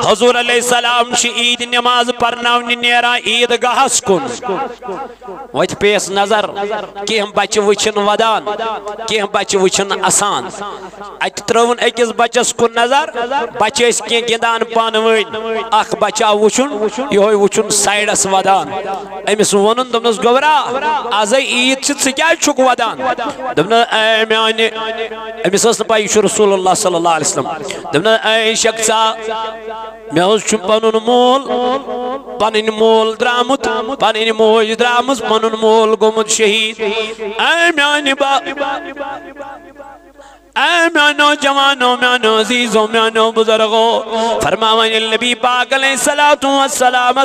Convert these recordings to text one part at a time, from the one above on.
حضور علیہ السلام عید نماز پرناونہ نیران عید گاہس کن وت پیس نظر کہ بچہ وچھن ودان کہ بچہ وچھن اسان ات ترون اکس بچس کن نظر بچہ کی گندان پان ون اخ بچہ وچھن یہ وچھن سائڈس ودان امس ونن دمس گورا آز عید ث کیا چھک ودان دپن اے میانہ امس اس پائی رسول اللہ صلی اللہ علیہ وسلم دپن اے شخصا مے پنن مول پنن مول درامت پنن موج درامس پنن مول گومت شہید اے میانہ اے میانو جوانو میانو عزیزو میانو بزرگو فرماوان نبی پاک علیہ السلام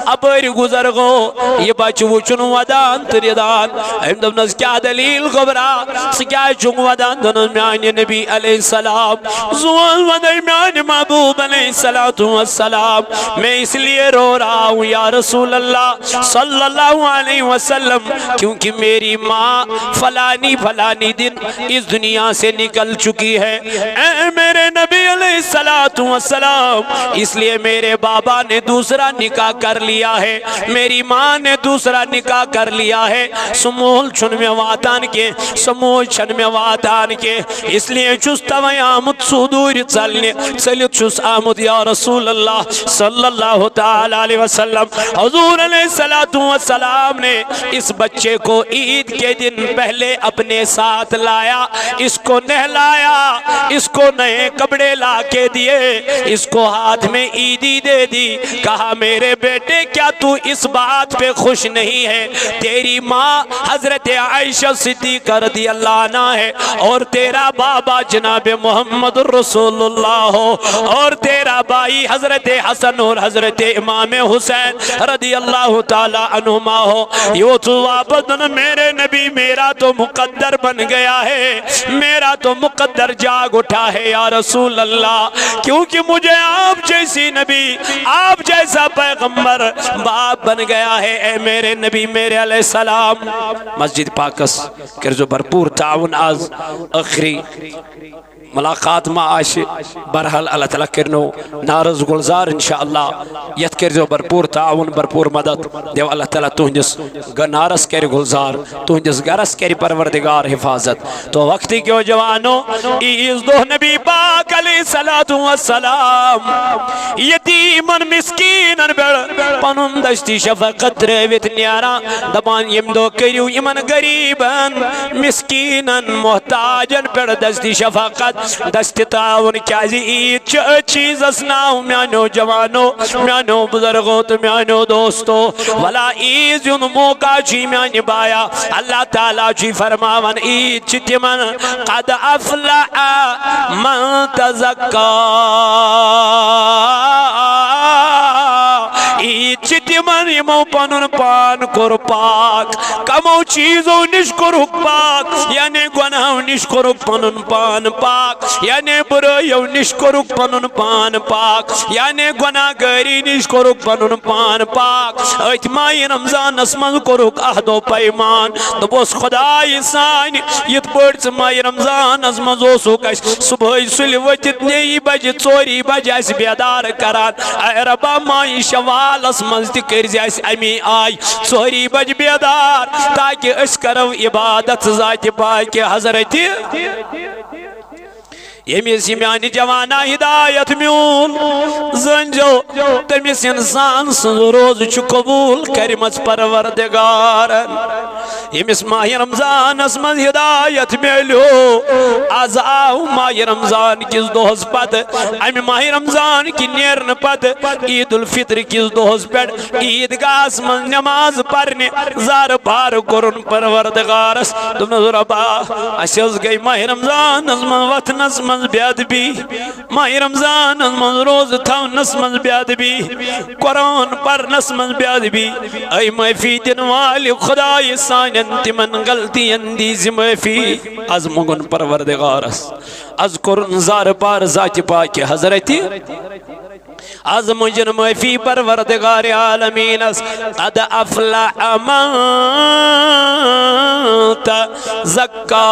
اپر گزرگو یہ بچ وچن ودان تریدان ایم دبنس کیا دلیل خبرا سکیا چنگ ودان دنس میانی نبی علیہ السلام زوان ودائی میانی محبوب علیہ السلام میں اس لیے رو رہا ہوں یا رسول اللہ صلی اللہ علیہ وسلم کیونکہ میری ماں فلانی فلانی دن اس دنیا سے نکل چکی ہے اے میرے نبی علیہ السلام اس لیے میرے بابا نے دوسرا نکاح کر لیا ہے میری ماں نے دوسرا نکاح کر لیا ہے سمول چھن میں واتان کے سمول چھن میں واتان کے اس لیے چھس توئی آمد سودور چلیت چھس آمد یا رسول اللہ صلی اللہ تعالی علیہ وسلم حضور علیہ السلام نے اس بچے کو عید کے دن پہلے اپنے ساتھ لایا اس کو نہلایا اس کو نئے کپڑے لا کے دیے اس کو ہاتھ میں عیدی دے دی کہا میرے بیٹے کیا تو اس بات پہ خوش نہیں ہے تیری ماں حضرت عائشہ صدیقہ رضی اللہ عنہ ہے اور تیرا بابا جناب محمد رسول اللہ ہو اور تیرا بھائی حضرت حسن اور حضرت امام حسین رضی اللہ تعالی عنہما ہو یہ تو واپس میرے نبی میرا تو مقدر بن گیا ہے میرا تو مقدر جاگ اٹھا ہے یا رسول اللہ کیونکہ مجھے آپ جیسی نبی آپ جیسا پیغمبر باپ بن گیا ہے اے میرے نبی میرے علیہ السلام مسجد پاکس کرزو بھرپور تعاون آز اخری ملاقات ما آش برحال اللہ تعالیٰ کرنو نارز گلزار انشاءاللہ یت کرزو بھرپور تعاون بھرپور مدد دیو اللہ تعالیٰ تہندس نارس کر گلزار تہندس گرس کر پروردگار حفاظت تو وقتی کیوں جوانو عیز دو نبی پاک علیہ السلام یتیمن مسکینن بڑ پنن دشتی شفقت رویت نیارا دبان یم دو کریو یمن غریبن مسکینن محتاجن پڑ دشتی شفقت دست تعاون کیازی عید چیز اسناو میانو جوانو میانو بزرگو تو میانو دوستو ولا عید یون موقع چی میانی بایا اللہ تعالیٰ چی فرماون عید چی من قد افلع من تزکا عید چی من یمو پنن پان کر پاک کمو چیزو نشکر پاک یعنی گناہو نشکر پنن پان پاک یعنی برایو نشکر پنن پان پاک یعنی گناہ گری نشکر پنن پان پاک ایت مائی رمضان اسمن کرک عہد و پیمان دبوس خدای سان یت پڑھ مائی رمضان اسمن زوسو کش صبح سلی وجت نئی بج چوری بج اس بیدار کران اے ربا مائی شوال اسمن تکرز اس امی آئی چوری بج بیدار تاکہ اس کرو عبادت ذات پاک حضرت یمیس میانی جوانا ہدایت میون زنجو تمیس انسان سن روز چو قبول کرمت پروردگارن یمیس ماہ رمضان اسمن ہدایت میلیو آز آو ماہ رمضان کس دوہز پد امی ماہ رمضان کی نیرن پد عید الفطر کس دوہز پد عید گاس من نماز پرنے زار بار کرن پروردگارس تم نظر ابا اسیز گئی ماہ رمضان اسمن وطن اسمن بیادبی ماہ رمضان اسمن روز تھاو نسمن بیادبی قرآن پر نسمن بیادبی اے محفی دن والی خدای سان انتی من غلطی اندیز محفی از مگن پروردگارس از قرآن زار پار ذات پاک حضرتی از مجن محفی پروردگار عالمین قد افلع من تزکا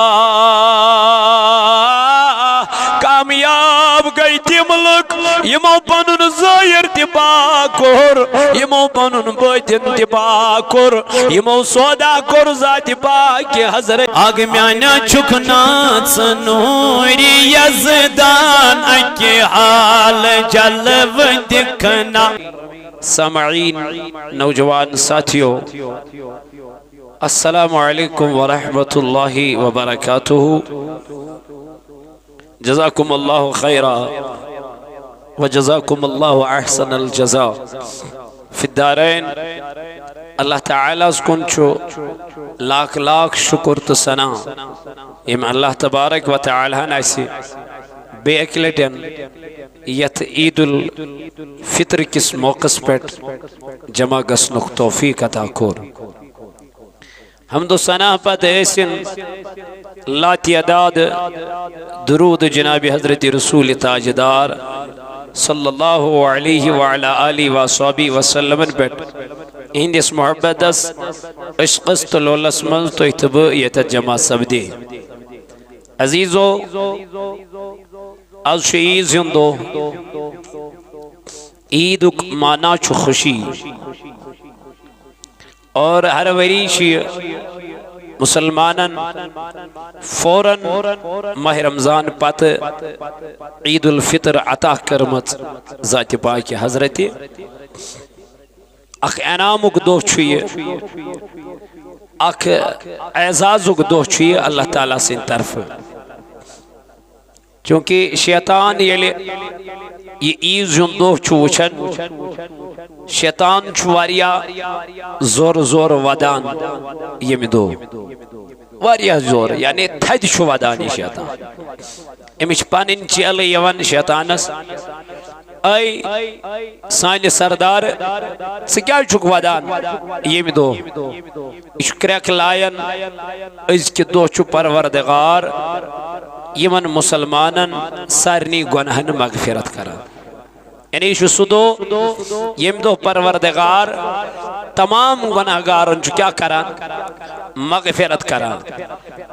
کامیاب گئی تم لک یمو پنن ظاہر تہ پاک کور یمو پنن باطن تہ پاک کور یمو سودا کور ذات پاک حضرت اگ میانا چھکنا سنوری یزدان اکی حال جلو دکھنا سامعین نوجوان ساتھیو السلام علیکم ورحمۃ اللہ وبرکاتہ جزاکم اللہ خیرا وجزاکم اللہ احسن الجزاء فی الدارین اللہ تعالیٰ کن چھو لاکھ لاکھ شکر تو ثنا یم اللہ تبارک و تعالیٰ ناسی بے اکلٹن یت عید الفطر کس موقع پیٹ جمع گسنک توفیق عطا کور حمد و ثنا پت ایسن لا تعداد درود جناب حضرت رسول تاجدار صلی اللہ علیہ وعلی آلہ وصحبہ وسلم بیٹ اندس محبت عشقس تلولس من تو اتبع یت جمع سبدی عزیزو از عید ہندو عید مانا چھ خوشی اور ہر وری مسلمانن فوراً ماہ رمضان پت عید الفطر عطا کرمت ذات پاک حضرت اخ انعامک دو چھوئے اخ اعزازک دو چھوئے اللہ تعالیٰ سے طرف چونکہ شیطان یہ عید دو وچھن شیطان واریا زور زور ودان یم دو واریا زور یعنی تھد ودان یہ شیطان امچ پنن چیل یوان شیطانس اے سان سردار کیا ودان یم دو یہ کریک لائن ازکہ دو پروردگار یمن مسلمانن سارنی گناہن مغفرت کران یعنی یہ سو دو یم دو پروردگار تمام گناہگارن کیا کران مغفرت کران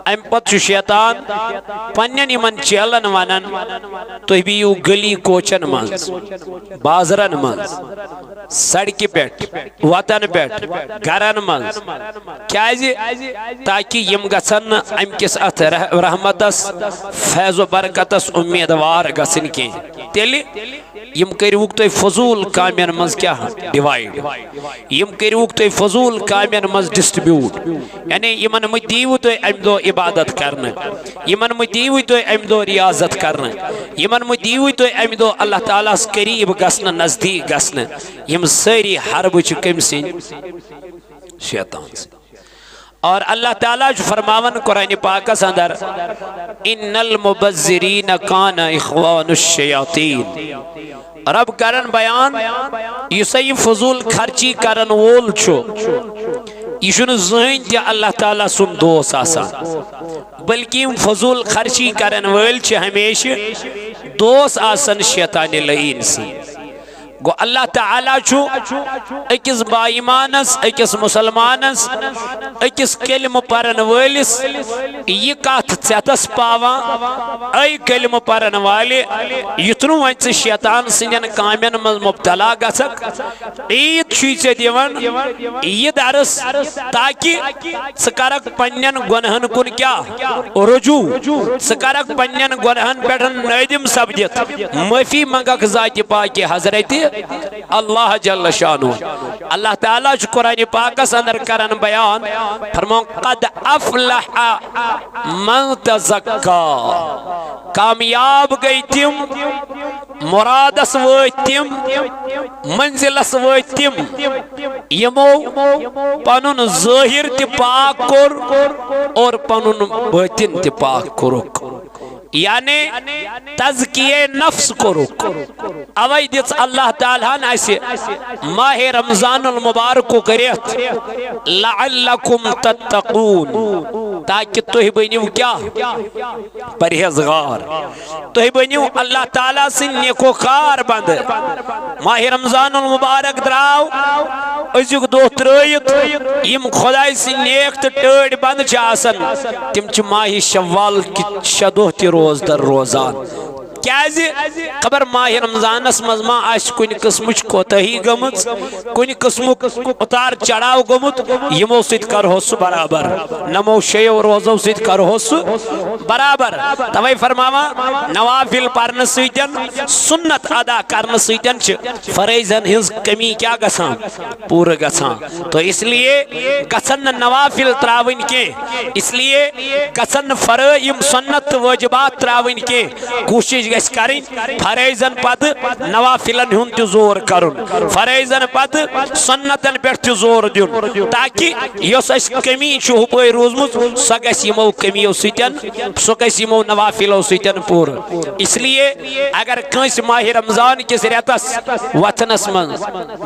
ام پت شیطان پنن یمن چیلن ونن تُہۍ بِہِو گلی کوچن منز بازرن منز سڑکہ پیٹ وطن پیٹ گھرن منز کیازِ تاکہ یم گژھن ام کس ات رحمتس فیض و برکتس امیدوار گژھن کی تیلہِ یم کروک تو فضول کامین مز کیا ڈیوائیڈ یم کروک تو فضول کامین مز ڈسٹریبیوٹ یعنی یمن مدیو تو ام دو عبادت کرنے یمن مدیو تو ام دو ریاضت کرنے یمن مدیو تو ام دو اللہ تعالیٰ قریب گسن نزدیک گسن یم ساری حرب کم سن شیطان سے اور اللہ تعالیٰ جو فرماون قرآن پاک اندر ان المبذرین کان اخوان الشیاطین رب کرن بیان یہ صحیح فضول خرچی کرن وول چھو یہ چھن زہن تہ اللہ تعالیٰ سن دوست آسان بلکہ فضول خرچی کرن وول چھ ہمیشہ دوست آسن شیطان لعین سی گو اللہ تعالیٰ چھو اکس با ایمانس اکس مسلمانس اکس کلم پرن والس یہ کات ژیتس پاوان اے کلم پرن والے یتنو ونچ شیطان سنین کامین مز مبتلا گژھک عید چھوی ژے دیوان یہ درس تاکہ ژٕ کرکھ پننین گنہن کن کیا رجوع ژٕ کرکھ پننین گنہن پٹھ نادم سپدت معافی منگکھ ذات پاک حضرت اللہ جل شانہ اللہ تعالیٰ قرآن پاکس اندر کرن بیان فرمون قد افلح من تزکا کامیاب گئی تم مرادس وٲتۍ تم منزلس وٲتۍ تم یمو پنن ظاہر تہ پاک کور اور پنن باطن تہ پاک کورک یعنی تزکیہ نفس کورک اوے دِژ اللہ تعالیٰ اسہِ ماہ رمضان المبارک کریت لعلکم تتقون تاکہ تُہۍ بنیو کیا پرہیزگار تُہۍ بنیو اللہ تعالیٰ سٕنٛدۍ نیکوکار بند ماہ رمضان المبارک دراو أزیُک دۄہ ترٲیِتھ یم خداے سٕنٛدۍ نیک تہٕ ٹٲڑۍ بند چھِ آسان تِم چھِ ماہ شوال کہ 6 دۄہ تہِ روز در روزان کیازِ خبر ماہ رمضانس مز ما آس کن قسمچ کوتاہی گمت کن قسمک اتار چڑھاو گمت یمو سۭتۍ کرہو سُہ برابر نمو شیو روزو سۭتۍ کرہو سُہ برابر توے فرماوان نوافل پرنہٕ سۭتۍ سنت ادا کرنہٕ سۭتۍ چھ فرائضن ہنز کمی کیا گژھان پورٕ گژھان تو اس لیے گژھن نہٕ نوافل تراوٕنۍ کینٛہہ اس لیے گژھن نہٕ فرائض سنت تہٕ واجبات تراوٕنۍ کینٛہہ کوٗشش گژھِ کرٕنۍ فرائضن پتہٕ نوافلن ہُنٛد تہِ زور کرُن فرائضن پتہٕ سنتن پٮ۪ٹھ تہِ زور دیُن تاکہ یۄس اَسہِ کمی چھِ ہُپٲرۍ روٗزمٕژ سۄ گژھِ یِمو کمیو سۭتۍ سۄ گژھِ یِمو نوافلو سۭتۍ پوٗرٕ اس لیے اگر کٲنٛسہِ ماہ رمضان کِس رٮ۪تس وتھنس منٛز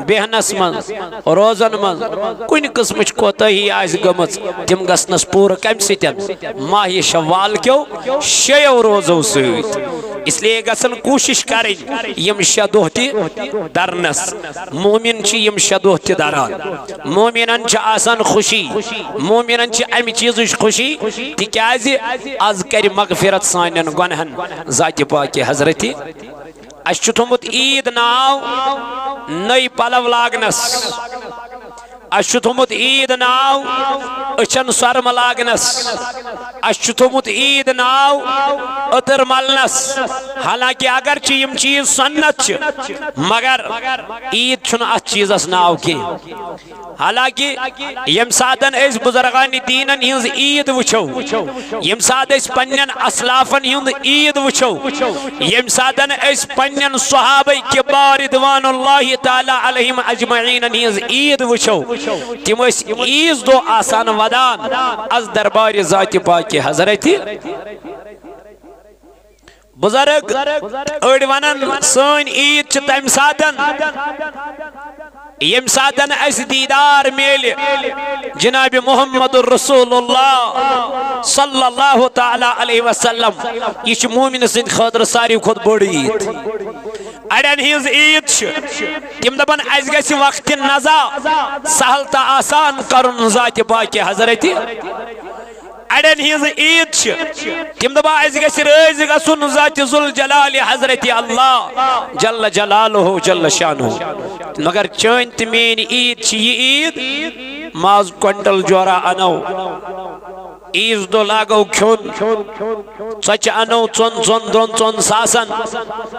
بیہنس منٛز روزن منٛز کُنہِ قٕسمٕچ کوتاہی آسہِ گٔمٕژ تِم گژھنس پوٗرٕ کمہِ سۭتۍ ماہ شوال کیو شیو روزو سۭتۍ اس لیے گژھن کوٗشش کرٕنۍ یِم 6 دۄہ تہِ درنس مومن چھِ یِم 6 دۄہ تہِ دران مومنن چھِ آسان خوشی مومنن چھِ امہِ چیٖزٕچ خوشی تِکیازِ آز کرِ مغفرت سانٮ۪ن گۄنہن ذاتِ پاکہِ حضرتِ اَسہِ چھُ تھوٚمُت عیٖد ناو نٔے پلو لاگنس اَسہِ چھُ تھوٚمُت عیٖد ناو أچھن سۄرمہٕ لاگنس اَسہِ چھُ تھوٚمُت عیٖد ناو أتٕر ملنس حالانکہ اگرچہ یِم چیٖز سنت چھِ مگر عیٖد چھُنہٕ اتھ چیٖزس ناو کینٛہہ حالانکہ ییٚمہِ ساتن أسۍ بُزرگانِ دیٖنن ہِنٛز عیٖد وٕچھو ییٚمہِ ساتہٕ أسۍ پننٮ۪ن اسلافن ہُنٛد عیٖد وٕچھو ییٚمہِ ساتن أسۍ پننٮ۪ن صحابہ کبار رضوان اللہ تعالیٰ علیہم اجمعیٖنن ہِنٛز عیٖد وٕچھو تِم ٲسۍ عیٖذ دۄہ آسان ودان از دربارِ ذاتِ پاکہِ حضرتِ بزرگ أڑۍ ونن سٲنۍ عیٖد چھِ تمہِ ساتن ییٚمہِ ساتن اَسہِ دیٖدار میلہِ جناب محمد رسول اللہ صلی اللہ تعالیٰ علیہ وسلم یہ چھِ مومن سٕنٛدِ خٲطرٕ ساروی کھۄتہٕ بٔڑ عیٖد اڑٮ۪ن ہِنٛز عیٖد چھِ تِم دپن اَسہِ گژھِ وقتِ نزا سہل تہٕ آسان کرُن ذاتِ پاکہِ حضرتِ اڑٮ۪ن ہِنٛز عیٖد چھِ تِم دپان اَسہِ گژھِ رٲضۍ گژھُن ذاتِ ذوالجلالِ حضرتِ اللہ جل جلالہ جل شانہ مگر چٲنۍ تہٕ میٛٲنۍ عیٖد چھِ یہِ عیٖد ماز کوینٹل جورا انو عیٖذ دۄہ لاگو کھیوٚن ژۄچہِ انو ژۄن ساسن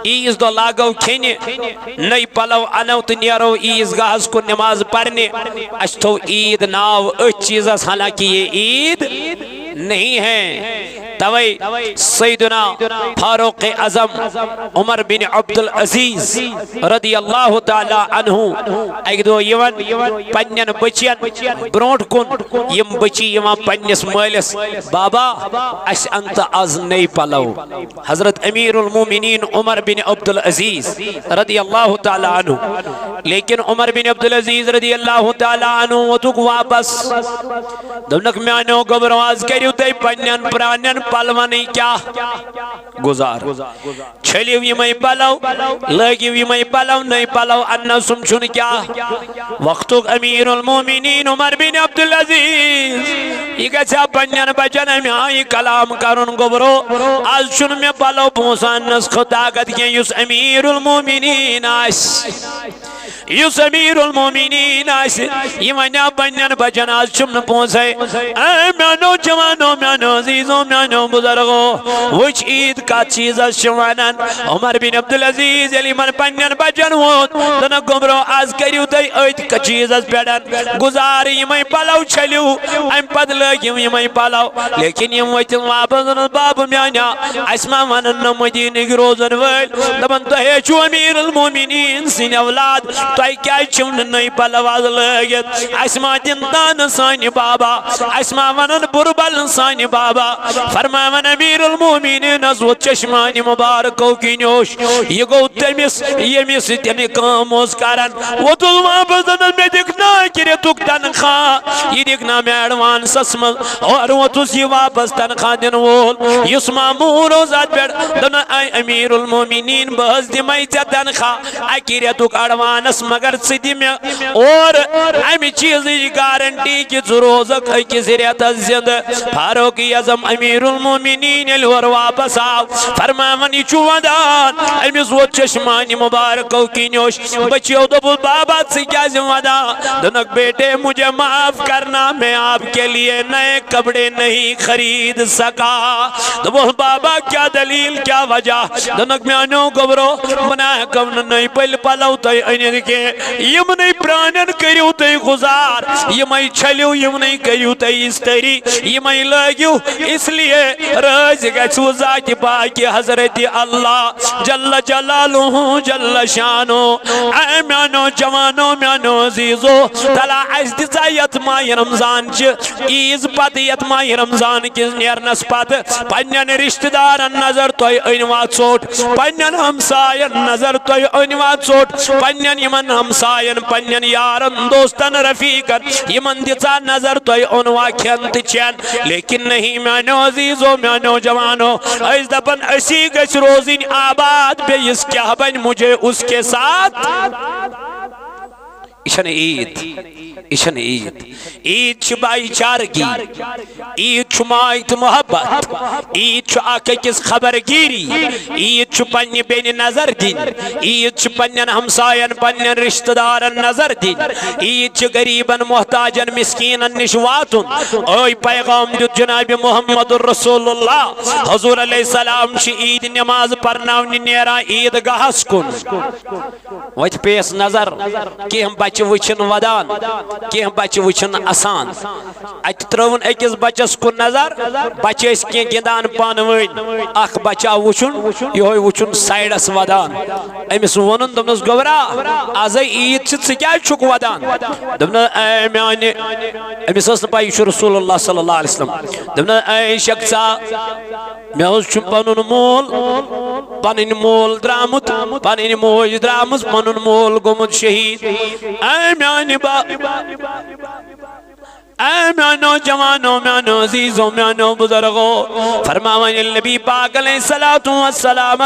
عیٖذ دۄہ لاگو کھیٚنہِ نٔے پلو انو تہٕ نیرو عیٖذ گاہس کُن نماز پرنہِ اَسہِ تھوٚو عیٖد ناو أتھۍ چیٖزس حالانکہ یہ عیٖد نہیں ہے توے سیدنا فاروق اعظم عمر بن عبد العزیز رضی اللہ تعالی عنہ اکہِ دۄہ یِوان پننٮ۪ن بچین برونٛٹھ کُن یِم بچی یِوان پننِس مٲلِس بابا اَسہِ انتہٕ آز نٔے پلو حضرت امیر المومنین عمر بن عبد العزیز رضی اللہ تعالی عنہ لیکن عمر بن عبد العزیز رضی اللہ تعالی عنہ ووتُکھ واپس دوٚپنکھ میٛانیو گوٚبرو آز کٔرِو تُہۍ پننٮ۪ن پرانٮ۪ن پلونٕے کیاہ گزار چھٔلِو یِمے پلو لٲگِو یِمے پلو نٔے پلو اننسُم چھُنہٕ کیاہ وقتُک امیر المومنین عمر بن عبد العزیز یہ گژھِ پننٮ۪ن بچن امہِ آیہِ کلام کرُن گوٚبرو آز چھُنہٕ مےٚ پلو پونٛسہٕ اننس طاقت کینٛہہ یُس امیر المومنین آسہِ یُس امیر المومنین آسہِ یہِ ونیٛا پننٮ۪ن بچن آز چھُم نہٕ پونٛسے میٛانیو جوانو میٛانیو عزیٖزو میٛانیو بُزرگو وٕچھ عیٖد کتھ چیٖزس چھِ ونان عمر بن عبد العزیز ییٚلہِ یِمن پننٮ۪ن بچن ووٚن دوٚپنکھ گوٚبرو آز کٔرِو تُہۍ أتھۍ چیٖزس پٮ۪ٹھ گُزارٕ یِمے پلو چھٔلِو امہِ پتہٕ لٲگِو یِمے پلو لیکن یِم ؤتھِن واپس دوٚپنس بابہٕ میٛانیٛا اَسہِ ما ونن نہٕ مدیٖنٕکۍ روزن وٲلۍ دپن تُہۍ ہے چھِو امیر المومنین سٕنٛدۍ اولاد تۄہہِ کیٛازِ چھِو نہٕ نٔے پلو آز لٲگِتھ اَسہِ ما دِن تانہٕ سانہِ بابا اَسہِ ما ونن بُرٕ بل سانہِ بابا فرماون امیر المومنینس ووت چشمانہِ مبارکو کِنیوش یہِ گوٚو تٔمِس ییٚمِس سۭتۍ یہِ کٲم اوس کران ووتُس واپس دوٚپنس مےٚ دِکھ نا اَکہِ رٮ۪تُک تنخواہ یہِ دِکھ نا مےٚ ایڈوانسس منٛز اورٕ ووتُس یہِ واپس تنخواہ دِنہٕ وول یُس ماموٗر اوس اتھ پٮ۪ٹھ دوٚپنس اے امیر المومنین بہٕ حظ دِمے ژےٚ تنخواہ اَکہِ رٮ۪تُک ایڈوانس مگر ثدی میں اور امی چیز گارنٹی کی روزک اکس ریت زند فاروق اعظم امیر المومنین اور واپس آو فرماون یہ ودان امس ووت چشمانی مبارکو کنوش بچیو دبو بابا سے کیا ودان دنک بیٹے مجھے معاف کرنا میں آپ کے لیے نئے کپڑے نہیں خرید سکا دبو بابا کیا دلیل کیا وجہ دنک میانو گبرو بنا کون نہیں پل پلو تی انید کے یم نہیں پرانن کریو تی گزار یم ای چھلیو یم نہیں کریو تی استری یم ای لگیو اس لیے رز گچو ذات پاکی حضرت اللہ جل جلالہ جل شانو اے میانو جوانو میانو عزیزو تلا اس دزا یتما رمضان چ عیز پت یتما رمضان کس نیرنس پت پنن رشتہ دارن نظر توی انوا ژوٹ پنن ہمساین نظر توی انوا ژوٹ پنن یمن ہمساین پنن یارن دوستن رفیقن یمن دزا نظر توی انوا کھین تہ چین لیکن نہیں میانو عزیزو میانو جوانو اس دپن اسی گچ روزین آباد بے اس کیا بن مجھے اس کے ساتھ اشن عید اشن عید عید چھ بائی چارگی عید چھ مائت محبت عید چھ آکے کس خبر گیری عید چھ پنی بین نظر دین عید چھ پنین ہمسائن پنین رشتہ دارن نظر دین عید چھ غریبن محتاجن مسکینن نشواتن اوی پیغام جو جناب محمد رسول اللہ حضور علیہ السلام چھ عید نماز پرناونی نیرا عید گاہس کن وچ پیس نظر کہ ہم بچ وچن ودان کہ ہم بچ وچن آسان ات ترون اکس بچس کو نظر بچس کی گندان پانوین اخ بچا وچن یہ وچن سائیڈس ودان امس ونن دمنس گورا آز عید چھ کیا چھک ودان دمن اے میانے امس اس پائی رسول اللہ صلی اللہ علیہ وسلم دمن اے شخصا میں اس پنن مول پنن مول درامت پنن موج درامس پنن مول گومت شہید اے میانی با اے میانو جوانو میانو عزیزو میانو بزرگو فرماوان النبی پاک علیہ السلام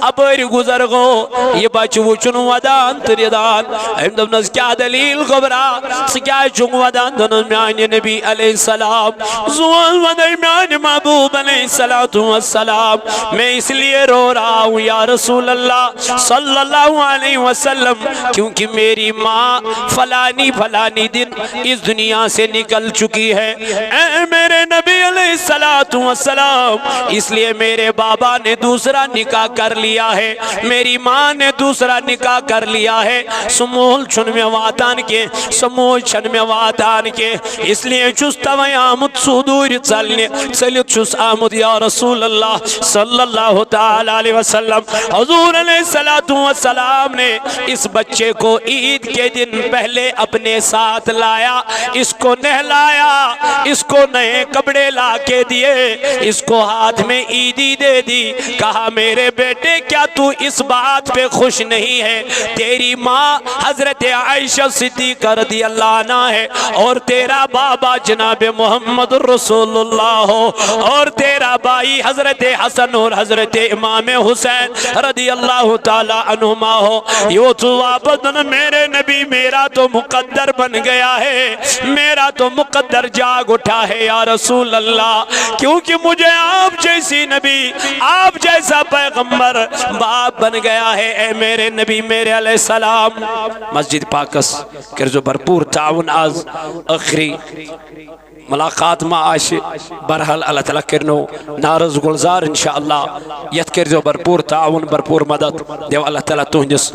اپر گزرگو یہ بچ وچن ودان تریدان ایم دبنس کیا دلیل غبرا سکیا چنگ ودان دنس میانی نبی علیہ السلام زوان ودائی میانی محبوب علیہ السلام میں اس لیے رو رہا ہوں یا رسول اللہ صلی اللہ علیہ وسلم کیونکہ میری ماں فلانی فلانی دن اس دنیا سے نکل چکی ہے اے میرے نبی علیہ السلام اس لیے میرے بابا نے دوسرا نکاح کر لیا ہے میری ماں نے دوسرا نکاح کر لیا ہے سمول چھن میں واتان کے سمول چھن میں واتان کے اس لیے چستا وی آمد سودور چلیت چس آمد یا رسول اللہ صلی اللہ تعالی علیہ وسلم حضور علیہ السلام نے اس بچے کو عید کے دن پہلے اپنے ساتھ لایا اس کو نہلایا اس کو نئے کپڑے لا کے دیے اس کو ہاتھ میں عیدی دے دی کہا میرے بیٹے کیا تو اس بات پہ خوش نہیں ہے تیری ماں حضرت عائشہ صدیقہ رضی اللہ عنہ ہے اور تیرا بابا جناب محمد رسول اللہ ہو اور تیرا بھائی حضرت حسن اور حضرت امام حسین رضی اللہ تعالی عنہما ہو یہ تو واپس میرے نبی میرا تو مقدر بن گیا ہے میرا تو مقدر جاگ اٹھا ہے یا رسول اللہ کیونکہ مجھے آپ جیسی نبی آپ جیسا پیغمبر باپ بن گیا ہے اے میرے نبی میرے علیہ السلام مسجد پاکس کرزو بھرپور تعاون آز اخری ملاقات ما آش برحال اللہ تعالیٰ کرنو نارز گلزار انشاءاللہ یت کرزو بھرپور تعاون بھرپور مدد دیو اللہ تعالیٰ تہنجس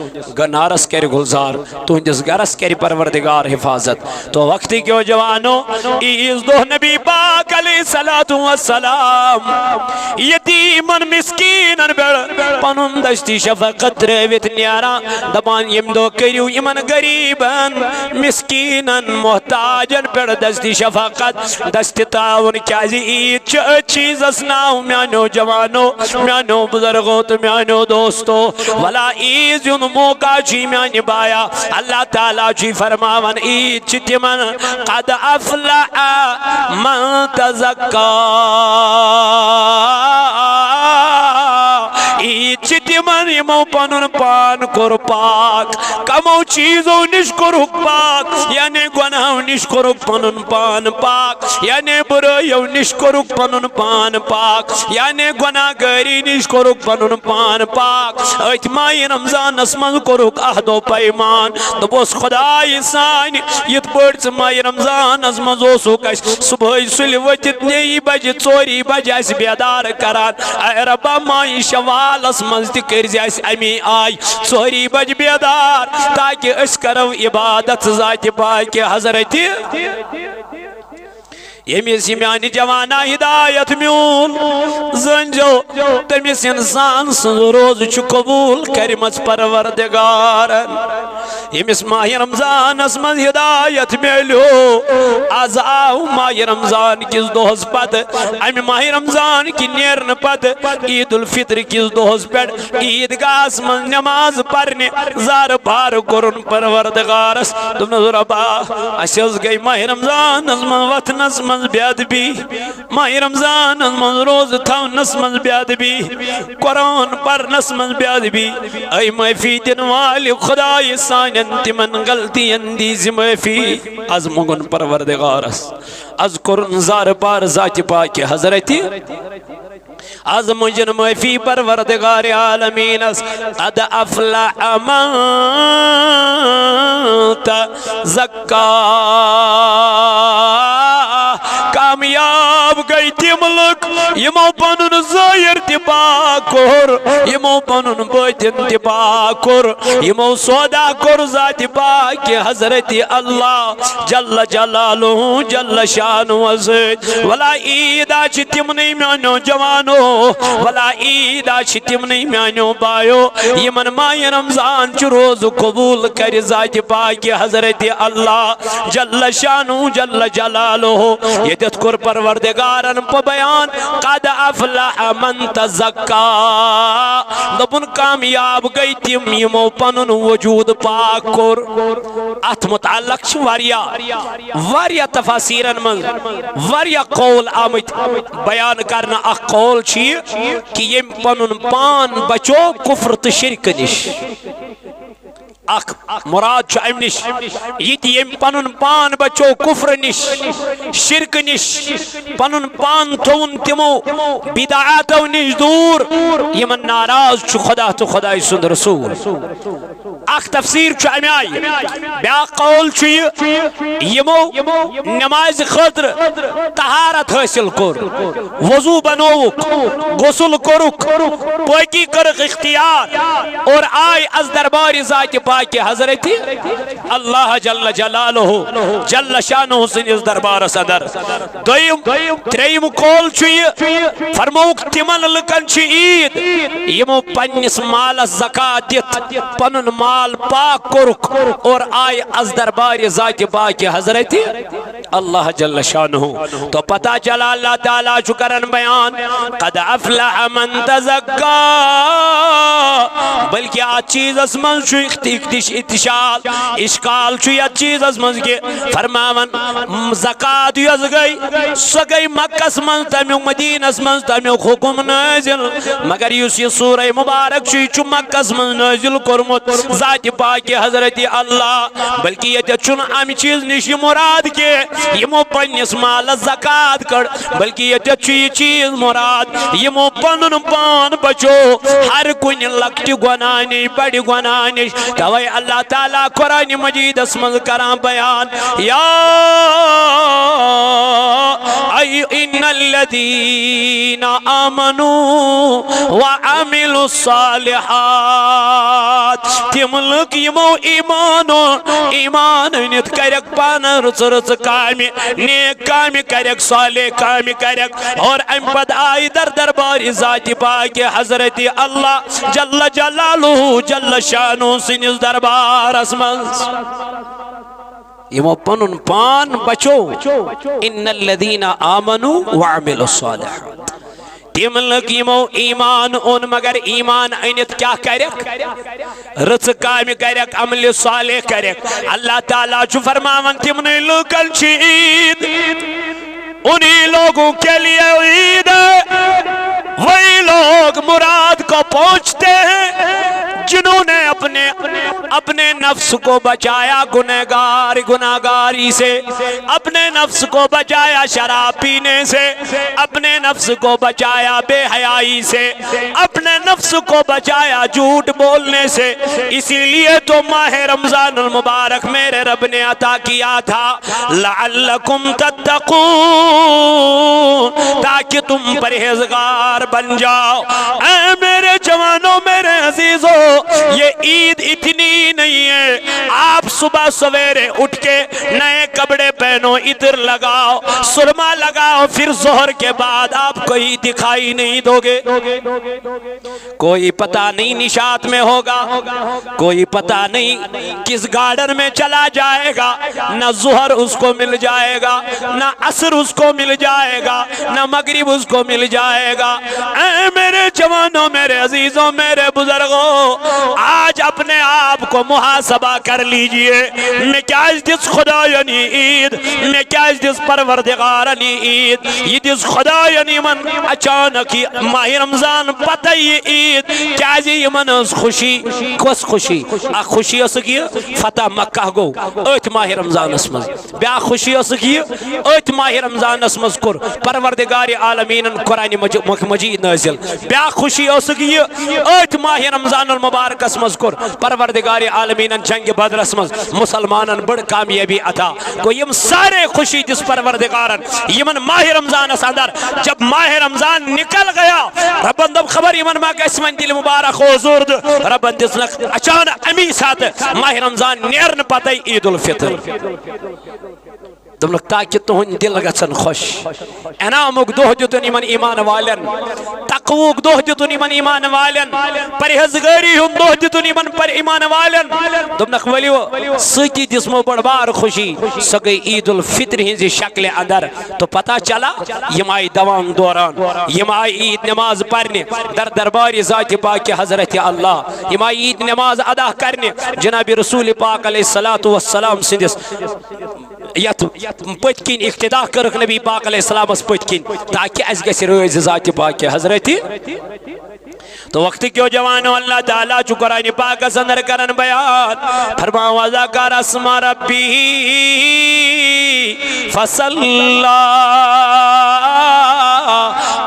نارز کر گلزار تہنجس گرس کر پروردگار حفاظت تو وقتی کیوں جوانو عیز دو نبی پاک علیہ السلام یتیمن مسکینن بڑ پنن دشتی شفقت رویت نیارا دبان یم دو کریو یمن غریبن مسکینن محتاجن پڑ دشتی شفقت دست تعاون کیازی عید چیز اسناو میانو جوانو میانو بزرگو تو میانو دوستو ولا عید یون موقع چی میانی بایا اللہ تعالیٰ چی فرماون عید چی من قد افلع من تزکا عید چھ تمن یمو پنن پان کور پاک کمو چیزو نش کورک پاک یعنی گناہو نش کورک پنن پان پاک یعنی برایو نش کورک پنن پان پاک یعنی گناہ گاری نش کورک پنن پان پاک ات ماہ رمضان اسمن کورک عہد و پیمان دبوس خدای سان یت پڑ ماہ رمضان اسمن اوسوک اس صبح سلی وتت 9 بجے 4 بجے اس بیدار کران اے ربا ماہ شوال اسمن تہ کرز اس امی آئی 4 بجے بیدار تاکہ اس کرو عبادت ذات پاک حضرت یمیس میانی جوانا ہدایت میول زنجو تمیس انسان سن روز چھ قبول کرمت پروردگارن یمیس ماہ رمضان اسمن ہدایت میلو آز آو ماہ رمضان کس دوہز پت امی ماہ رمضان کی نیرن پت عید الفطر کس دوہز پت عیدگاہ اسمن نماز پرنے زار بار کرن پروردگارس تم نظر ابا اسیز گئی ماہ رمضان اسمن وطن اسمن بیادبی ماہ رمضان من روز تھونس من بیادبی قرآن پرنس من بیادبی اے معافی دن والی خدای سانن تمن غلطین دیز معافی از مگن پروردگارس از قرآن زار پار ذات پاک حضرتی از مجن معافی پروردگار عالمین قد افلح من تزکا کامیاب گئی تم لوگ یمو پنن ظاہر تہ پاک کور یمو پنن باطن تہ پاک کور یمو سودا کور ذات پاک حضرت اللہ جل جلالہ جل شانہ عزت ولا عیدا چھ تمنی میانو جوانو ولا عیدا چھ تمنی میانو بایو یمن ماہ رمضان چھ روز قبول کر ذات پاک حضرت اللہ جل شانہ جل جلالہ یدت کور پروردگارن پا بیان قد افلح من تزکا دبن کامیاب گئی تم یمو پنن وجود پاک کور ات متعلق چھ واریا تفاسیرن من واریا قول آمد بیان کرنا اخ قول چھ کہ یم پنن پان بچو کفر تو شرک نش اخ مراد چھ ام نش یہ یم پنن پان بچو کفر نش شرک نش پنن پان تھون تمو بدعاتو نش دور یمن ناراض چھ خدا تو خدای سند رسول اخ تفسیر چھ ام آئی بیا قول چھ یمو نماز خاطر طہارت حاصل کر وضو بنوک غسل کرک پاکی کرک اختیار اور آئی از دربار ذات پاک حضرت اللہ جل جلالہ جل شانہ سنس دربار صدر تریم قول چھ فرموک تمن لکن چھ عید یمو پنس مال زکات دت پنن مال پاک کرک اور آئی از دربار ذات پاک حضرت اللہ جل شانہ تو پتہ چلا اللہ تعالیٰ شکرن بیان قد افلح من تزکا بلکہ آج چیز اسمن شو اتشال اشکال چو یا چیز اسمن کے فرماون زکاة یز گئی سو گئی مکہ اسمن تمیو مدین اسمن تمیو حکم نازل مگر یہ سورہ مبارک چو مکہ اسمن نازل کرمت ذات پاک حضرت اللہ بلکہ یہ چون امی چیز نشی مراد کے یمو پنیس مال زکاة کر بلکہ یہ چیز مراد یمو پنن پان بچو ہر کن لکٹی گنانی بڑی گنانی کوئی اللہ تعالیٰ قرآن مجید اسمن کران بیان یا ان الذین آمنوا وعملوا الصالحات تملک یمو ایمان انت کرک پانا رچ رچ کامی نیک کامی کرک صالح کامی کرک اور ام پد آئی دربار ذات پاک حضرت اللہ جل جلالہ جل شانہ سنس دربار اسمنس یمو پنن پان بچو ان الذین آمنوا وعملوا الصالحات تملک یمو ایمان اون مگر ایمان اینت کیا کرک رچ کامی کرک عمل صالح کرک اللہ تعالیٰ چو فرماون تمنے لوکل چی عید انہی لوگوں کے لیے عید ہے وہی لوگ مراد کو پہنچتے ہیں جنہوں نے اپنے نفس کو بچایا گناہگاری سے، اپنے نفس کو بچایا شراب پینے سے، اپنے نفس کو بچایا بے حیائی سے، اپنے نفس کو بچایا جھوٹ بولنے سے۔ اسی لیے تو ماہ رمضان المبارک میرے رب نے عطا کیا تھا لعلکم تتقون، تاکہ تم پرہیزگار بن جاؤ۔ اے میرے جوانوں، میرے عزیزوں، یہ عید اتنی نہیں ہے آپ صبح سویرے اٹھ کے نئے کپڑے پہنو، عطر لگاؤ، سرما لگاؤ، پھر ظہر کے بعد آپ کوئی دکھائی نہیں دو گے، کوئی پتہ نہیں نشاط میں ہوگا، کوئی پتہ نہیں کس گارڈن میں چلا جائے گا، نہ ظہر اس کو مل جائے گا، نہ عصر اس کو مل جائے گا، نہ مغرب اس کو مل جائے گا۔ اے میرے جوانوں، میرے عزیزوں، میرے بزرگوں، آج اپنے آپ کو محاسبہ کر لیجئے، میں کیا دس خدا یعنی عید، میں کیا دس پروردگار یعنی عید، یہ دس خدا یعنی من اچانک ماہ رمضان پتہ یہ عید کیا جی من خوشی کس خوشی اخ خوشی اسکی فتح مکہ گو ات ماہ رمضان اسمز، بیا خوشی اسکی ات ماہ رمضان اسمز کر پروردگار عالمین قرآن مجید نازل، بیا خوشی اسکی ات ماہ رمضان المبارک اسمز کر پروردگار عالمین جنگ بدر اسمز مسلمانن بڑ کامیابی عطا کو۔ یم سارے خوشی دس پروردگارن یمن ماہ رمضان اس اندر، جب ماہ رمضان نکل گیا ربن دب خبر یمن ما اسمن دل مبارک حضور ربن دس اچانک امی ساتھ ماہ رمضان نیرن پتہ عید الفطر تم لوگ تاکہ تہن دل گژھن خوش، انعامک دۄہ دِتُن یمن ایمان والین، تقووک دۄہ دِتُن یمن ایمان والین، پرہیزگاری ہُنٛد دۄہ دِتُن یمن پر ایمان والین۔ دوٚپنکھ ؤلِو سۭتی دِژمو بٔڑ بار خوشی، سۄ گٔے عید الفطر ہِنٛزِ شکلہِ اندر۔ تو پتہ چلا یم آئی دوام دوران، یم آئی عید نماز پرنے در دربار ذات پاک حضرت اللہ، یم آئی عید نماز ادا کرنے جناب رسول پاک علیہ السلام سندس یت پت کن اقتدا کرک نبی پاک علیہ السلام اس پت کن تاکہ اس گژھِ روز ذات پاک حضرت۔ تو وقت کیوں جوانو اللہ تعالیٰ چو قرآن پاک اندر کرن بیان فرما وذکر اسم ربی فصلی،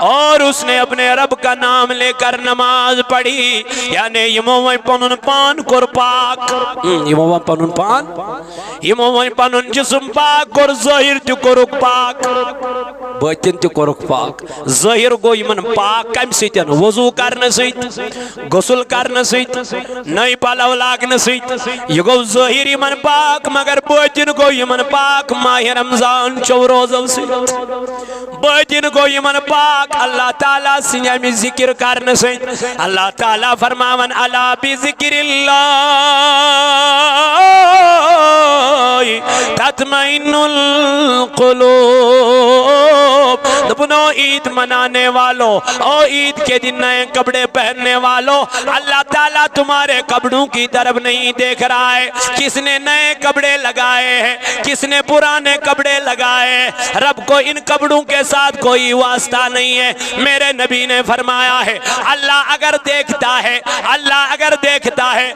اور اس نے اپنے رب کا نام لے کر نماز پڑھی، یعنی یمویں پنن پان کر پاک، یمویں پنن پان، یمویں پنن جسم پاک کر ظاہر تہ کرک پاک، باطن تہ کرک پاک۔ ظاہر گو یمن پاک کم سیتن وضو کرنے سیت، غسل کرنے سیت، نئی پلو لاگنے سیت، یہ گو ظاہر یمن پاک، مگر باطن گو یمن پاک ماہ رمضان چو روزو سیت، باطن گو یمن پاک اللہ تعالیٰ سنیمی ذکر کرنے سیت۔ اللہ تعالیٰ فرماون الا بذکر اللہ تطمئن القلوب، دپنو عید منانے والو، او عید کے دن نئے کپڑے پہننے والو، اللہ تعالیٰ تمہارے کپڑوں کی طرف نہیں دیکھ رہا ہے کس نے نئے کپڑے لگائے ہیں کس نے پرانے کپڑے لگائے ہیں، رب کو ان کپڑوں کے ساتھ کوئی واسطہ نہیں ہے۔ میرے نبی نے فرمایا ہے اللہ اگر دیکھتا ہے، اللہ اگر دیکھتا ہے،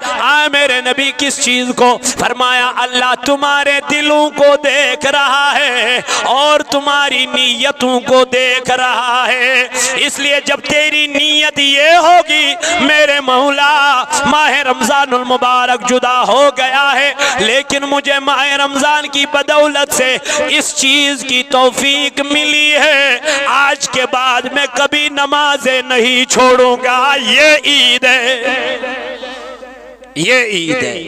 میرے نبی کس چیز کو؟ فرمایا اللہ تمہارے دلوں کو دیکھ رہا ہے اور تمہاری نیتوں کو دیکھ رہا ہے۔ اس لیے جب تیری نیت یہ ہوگی میرے مولا ماہ رمضان المبارک جدا ہو گیا ہے، لیکن مجھے ماہ رمضان کی بدولت سے اس چیز کی توفیق ملی ہے، آج کے بعد میں کبھی نمازیں نہیں چھوڑوں گا، یہ عید ہے، یہ عید ہے،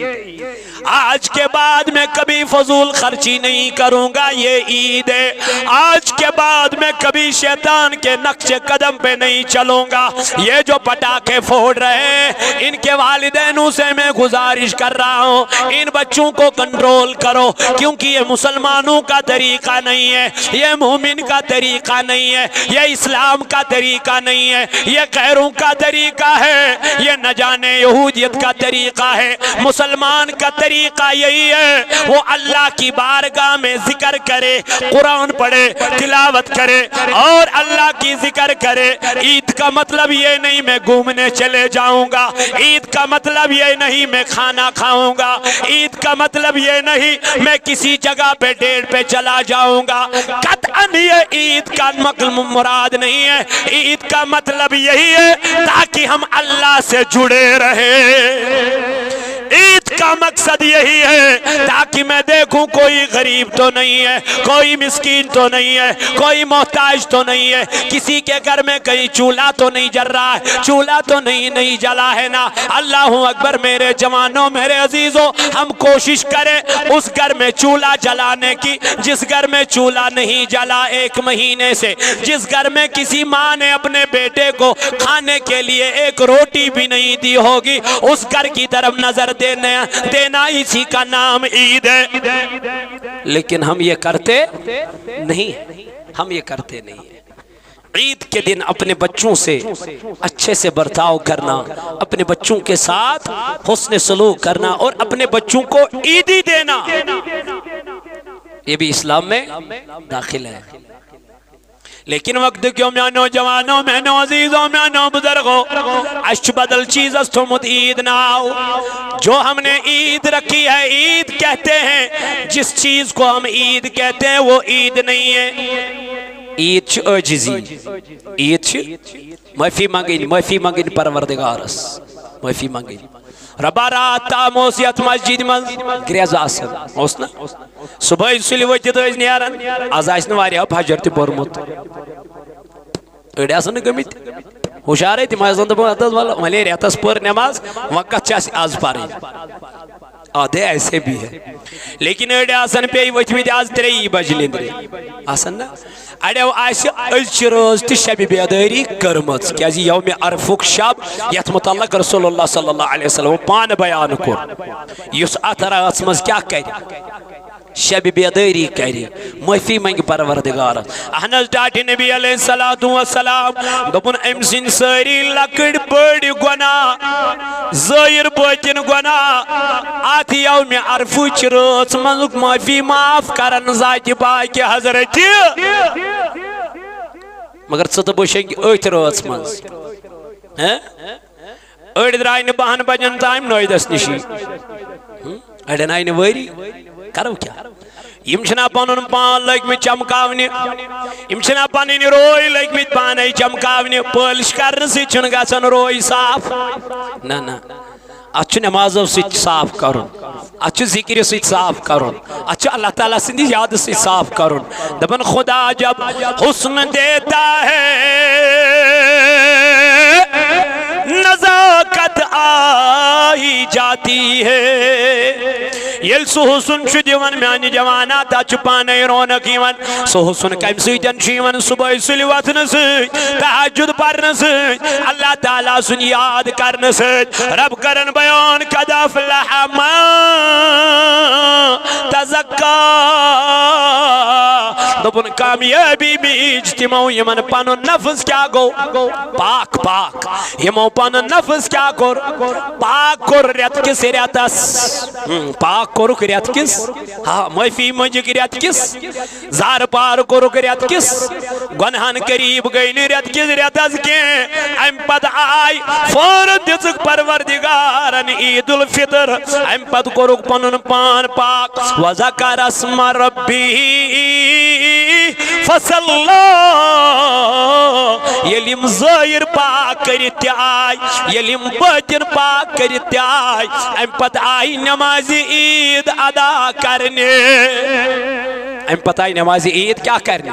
آج کے بعد میں کبھی فضول خرچی نہیں کروں گا، یہ عید ہے، آج کے بعد میں کبھی شیطان کے نقش قدم پہ نہیں چلوں گا۔ یہ جو پٹاخے پھوڑ رہے ہیں ان کے والدینوں سے میں گزارش کر رہا ہوں ان بچوں کو کنٹرول کرو، کیونکہ یہ مسلمانوں کا طریقہ نہیں ہے، یہ مومن کا طریقہ نہیں ہے، یہ اسلام کا طریقہ نہیں ہے، یہ غیروں کا طریقہ ہے، یہ نہ جانے یہودیت کا طریقہ ہے، مسلمان کا طریقہ طریقہ یہی ہے وہ اللہ کی بارگاہ میں ذکر کرے، قرآن پڑھے، تلاوت کرے اور اللہ کی ذکر کرے۔ عید کا مطلب یہ نہیں میں گھومنے چلے جاؤں گا، عید کا مطلب یہ نہیں میں کھانا کھاؤں گا، عید کا مطلب یہ نہیں میں کسی جگہ پہ ڈیٹ پہ چلا جاؤں گا۔ قطعاً یہ عید کا مراد نہیں ہے۔ عید کا مطلب یہی ہے تاکہ ہم اللہ سے جڑے رہیں۔ عید کا مقصد یہی ہے تاکہ میں دیکھوں کوئی غریب تو نہیں ہے، کوئی مسکین تو نہیں ہے، کوئی محتاج تو نہیں ہے، کسی کے گھر میں کہیں چولہا تو نہیں جل رہا ہے، چولہا تو نہیں جلا ہے نا۔ اللہ اکبر میرے جوانوں، میرے عزیزوں، ہم کوشش کریں اس گھر میں چولہا جلانے کی جس گھر میں چولہا نہیں جلا 1 مہینے سے، جس گھر میں کسی ماں نے اپنے بیٹے کو کھانے کے لیے 1 روٹی بھی نہیں دی ہوگی، اس گھر کی طرف نظر دینا اسی کا نام عید ہے۔ لیکن ہم یہ کرتے نہیں، ہم یہ کرتے نہیں ہیں۔ عید کے دن اپنے بچوں سے اچھے سے برتاؤ کرنا، اپنے بچوں کے ساتھ حسن سلوک کرنا اور اپنے بچوں کو عیدی دینا، یہ بھی اسلام میں داخل ہے۔ لیکن وقت کیوں میں نوجوانوں میں نو عزیزوں میں نو بزرگوں اش بدل چیز استمت عید ناؤ، جو ہم نے عید رکھی ہے عید کہتے ہیں، جس چیز کو ہم عید کہتے ہیں وہ عید نہیں ہے۔ عید چھ عاجزی، عید چھ معافی مانگن پروردگارس، معافی مانگن۔ ربا رات تاموس یت مسجد من گریز آسن اوس نا صبح سلی ورتت ٲسۍ نیران، آز آسہِ نہٕ واریاہو فجر تہِ پوٚرمُت، أڑۍ آسن نہٕ گٔمٕتۍ ہُشارے، تِم آسن دپان ہتس وَلہٕ وۄنۍ رٮ۪تس پٔر نٮ۪ماز وۄنۍ کتھ چھِ اَسہِ آز پرٕنۍ، آدھے ایسے بھی ہے۔ لیکن أڑۍ آسن پیٚیہِ ؤتھمٕتۍ آز 3 بجہِ نیٚندرِ آسن نا، اڑیو آسہِ أزچہِ رٲژ تہِ شبِ بیدٲری کٔرمٕژ، کیازِ یومِ عرفُک شب یتھ متعلق رسول اللہ صلی اللہ علیہ وسلم پانہٕ بیان کوٚر، یُس اتھ راتس منٛز کیٛاہ کرِ، شب بیداری کری، معافی منگ پروردگار۔ اہن حض ڈاٹی نبی علیہ السلام دپن ام سن ساری لکڑ بڑ گناہ ظاہر باطن گناہ آت یوم عرفچ رات منک معافی معاف کرن ذات پاک حضرت، مگر ژٕ تہٕ بہٕ شنگہِ أتھۍ رٲژ منٛز، أڑۍ درٛاے نہٕ 12 بجن تام نٲیدس نشی، اڑین آئی نہٕ وٲری، کرو کیا؟ یم چھنا پنن پان لگمت چمکاونہِ، یم چھنا پنن روی لگمت پانے چمکاونہِ، پٲلش کرنہٕ سۭتۍ چھُنہٕ گژھان روی صاف، نہ نہ اتھ چھُ نمازو سۭتۍ صاف کرُن، اتھ چھُ ذکر سۭتۍ صاف کرُن، اتھ چھُ اللہ تعالیٰ سٕنٛدِ یاد سۭتۍ صاف کرُن۔ دپن خدا جب حسن دیتا ہے نزاکت آئی جاتی ہے، یل سو حسن چھُ دِوان میانہِ جوانا تتھ چھُ پانے رونق یِوان، سو حسن کمہِ سۭتۍ چھُ یِوان؟ صبح سُلہِ وتھنہٕ سۭتۍ، تہجد پرنہٕ سۭتۍ، اللہ تعالیٰ سُنٛد یاد کرنہٕ سۭتۍ۔ رب کرن بیان قد افلح من تزکا، دپن کامیابی بیج تمو یمن پنن نفس کیا گو پاک پاک، یمو پنن نفس کیا کور پاک کور ریت کس ریتس، پاک کورک ریت کس، ہاں معافی منجک ریت کس، زار پار کورک ریت کس، گنہن قریب گئی نی ریت کس ریتس کے، ام پد آئی فور دزک پروردگارن عید الفطر، ام پد کورک پنن پان پاک، وذکر اسم ربی فصلہ، یلیم ظاہر پاک کرت آئی، یلیم باطن پاک کرت آئی، ام پت آئی نماز عید ادا کرنے، ام پت آئی نماز عید کیا کرنے،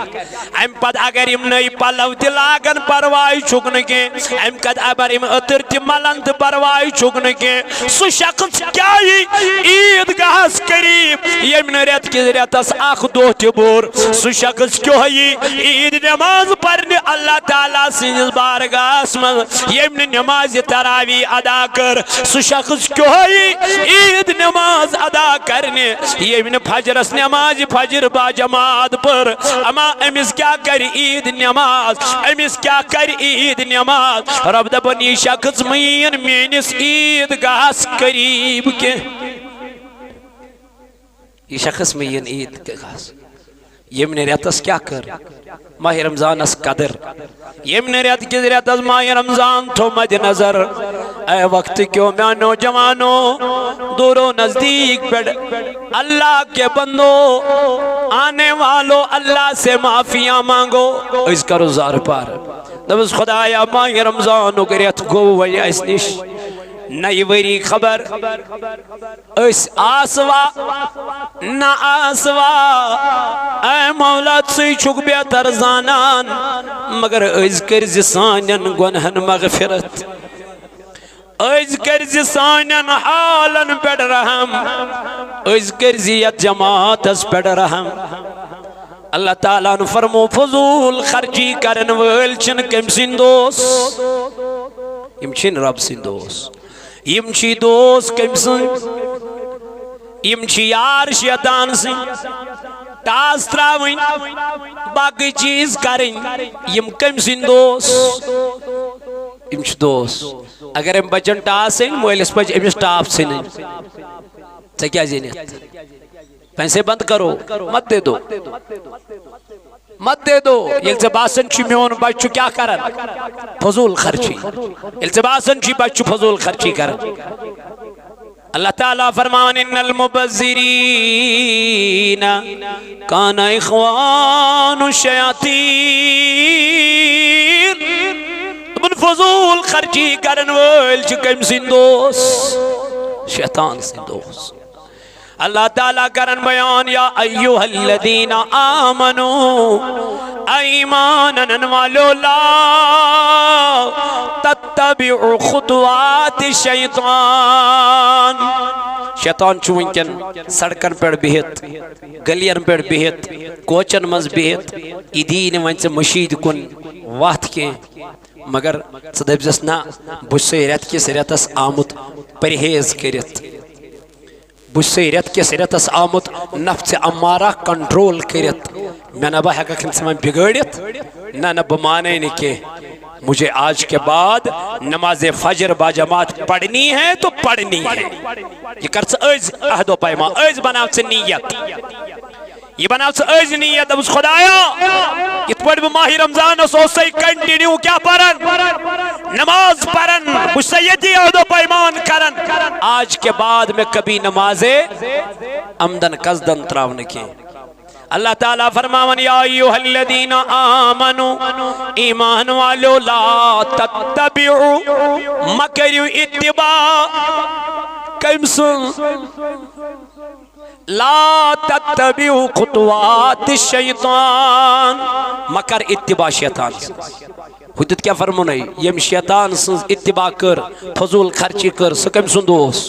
ام پت اگر ام نئی پلو دلاغن پروائی چھکن کے، ام قد ابر ام اتر تملند پروائی چھکن کے، سو شخص کیا ہی عید گاہس قریب یم ریت کی ریتس آخ دو تبور، سو شخص کیوں ہی عید نماز پڑھنے اللہ تعالیٰ سنجز بارگاہ من یم نماز تراوی ادا کر، سو شخص کیوں ہی عید نماز ادا کرنے یم فجرس نماز فجر با جماعت پر، اما امس کیا کر عید نماز، امس کیا کر عید نماز، رب دپن یہ شخص مین مینس عید گاہس قریب کے، یہ شخص میں یہ عید کے خاص یم ریتس کیا کر ماہ رمضان اس قدر یم ریت کی ریتس ماہ رمضان تو مد نظر اے وقت کیوں میں نوجوانوں دور و نزدیک بیٹھ اللہ کے بندو آنے والو اللہ سے معافیاں مانگو اس کا روزار پار دبس خدایا ماہ رمضانو کے ریت گو ویا اس نش نئی وری خبر اس آسوا نہ آسوا اے مولاد سی چھک بیتر زانان مگر از کرز سانین گنہن مغفرت از کرز سانین حالن پیڑ رحم از کرزیت جماعت اس پیڑ رحم اللہ تعالیٰ نے فرمو فضول خرچی کرن ویل چن کم سندوس یم چن رب سندوس یم چی دوست کم سن یم چی یار شیطان سن ٹاس تراوین باقی چیز کریں یم کم سن دوست یم چی دوست اگر ام بچن ٹاس سن مویلس پچ امس ٹاپ سن سے کیا زینیت پیسے بند کرو مت دے دو مت دے دو التباسن چی میون بچو کیا کرن فضول خرچی التباسن چی بچو فضول خرچی کرن اللہ تعالیٰ فرمان ان المبذرین کان اخوان الشیاطین من فضول خرچی کرن ویل چکم سندوس شیطان سندوس اللہ تعالیٰ کرن بیان یا ایوہ الذین آمنوا ایمانن والو لا تتبعوا خطوات الشیطان شیطان چونکن سڑکن پر بہت گلین پر بہت کوچن مز بہت ایدین ونچ مشید کن وات کے مگر صدب جسنا بسے ریت کس ریتس آمد پرہیز کرت بسے ریت کس ریتس آمد نفس امارہ کنٹرول کرت میں نبا ہے کہ انسان بگڑت نہ بمانے نکے مجھے آج کے بعد نماز فجر با جماعت پڑھنی ہے تو پڑھنی ہے یہ کرس ایز عہد و پیمان ایز بناو سے نیت یہ بناو سے ایز نیت اب اس خدایا یہ پڑھ ماہ رمضان سو سے کنٹینیو کیا پڑھن نماز پڑھن مجھ سے یہ دی عہد و پیمان کرن آج کے بعد میں کبھی نماز عمدن قصدن تراؤن کی اللہ تعالیٰ فرماون یا ایوہ الذین آمنوا ایمان والو لا تتبعوا مکریو اتباع کمسن لا تتبعوا خطوات الشیطان مکر اتباع شیطان حدد کیا فرمو نہیں یم شیطان سنز اتباع کر فضول خرچی کر سکم سندوس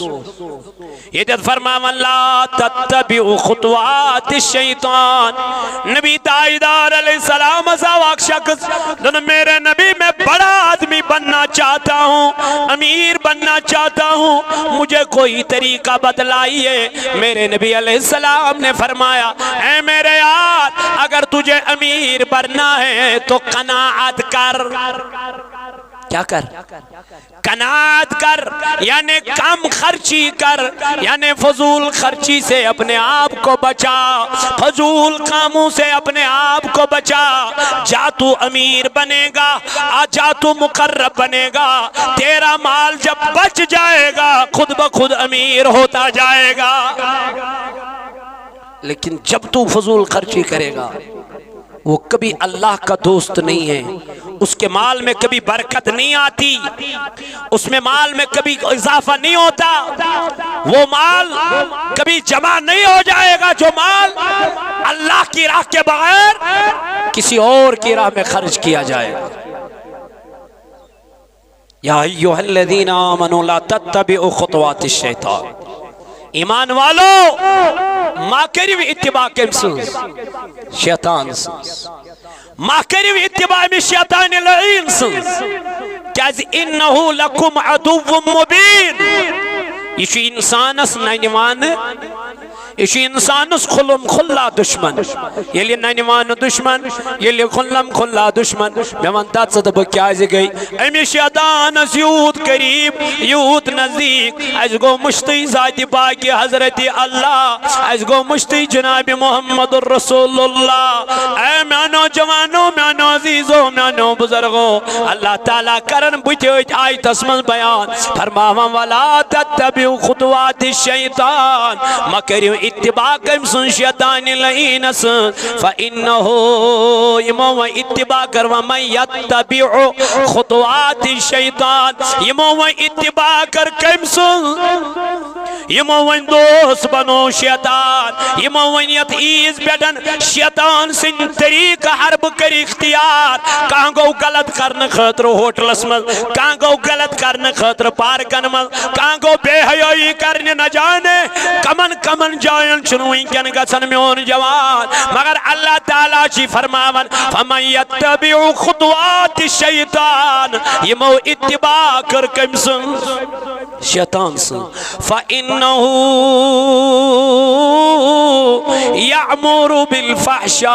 یہ جد فرماون لا تتبعوا خطوات الشیطان نبی تائیدار علیہ السلام ساواک شخص دن میرے نبی میں بڑا آدمی بننا چاہتا ہوں امیر بننا چاہتا ہوں مجھے کوئی طریقہ بتلائیے میرے نبی علیہ السلام نے فرمایا اے میرے یار اگر تجھے امیر بننا ہے تو قناعت کر کیا کر قناعت کر یعنی کم خرچی کر یعنی فضول خرچی سے اپنے آپ کو بچا فضول کاموں سے اپنے آپ کو بچا جا تو امیر بنے گا جا تو مقرب بنے گا تیرا مال جب بچ جائے گا خود بخود امیر ہوتا جائے گا لیکن جب تو فضول خرچی کرے گا وہ کبھی اللہ کا دوست نہیں ہے اس کے مال میں کبھی برکت نہیں آتی اس میں مال میں کبھی اضافہ نہیں ہوتا وہ مال کبھی جمع نہیں ہو جائے گا جو مال اللہ کی راہ کے بغیر کسی اور کی راہ میں خرچ کیا جائے گا یا ایوہ الذین آمنوا لا تتبعوا خطوات الشیطان ایمان والو ما کریو اتباع کم سنس شیطان سنس ما کریو اتباع میں شیطان لعین سنس کیازِ انہو لکم عدو مبین یہ انسان اس نینوان یہ انسانس خلم خلا دشمن یلی ننوان دشمن یلی خلم خلا دشمن میں ونتا ژٕ بہ کیازِ گئی امس شیطانس یوت قریب یوت نزدیک اس گو مشتی ذات پاک حضرت اللہ اس گو مشتی جناب محمد رسول اللہ اے میانو جوانو میانو عزیزو میانو بزرگو اللہ تعالیٰ کرن بچ آیتس من بیان فرماوا ولا تتبعوا خطوات الشیطان مکریو اتباع کم سن شیطان لعینس فإنہو یمو اتباع کر ومن یتبع خطوات الشیطان یمو اتباع کر کم سن یمو دوست بنو شیطان یمو یت عیز بیٹن شیطان سن طریق حرب کر اختیار کہاں گو غلط کرنے خاطر ہوٹلس من کہاں گو غلط کرنے خاطر پارکن من کہاں گو بے حیائی کرنے نہ جانے کمن کمن جائن چنوئیں کن گسن میون جوان مگر اللہ تعالیٰ چی فرماون فمن یتبع خطوات الشیطان یمو اتباع کر کم سن شیطان سن فإنہو یعمر بالفحشاء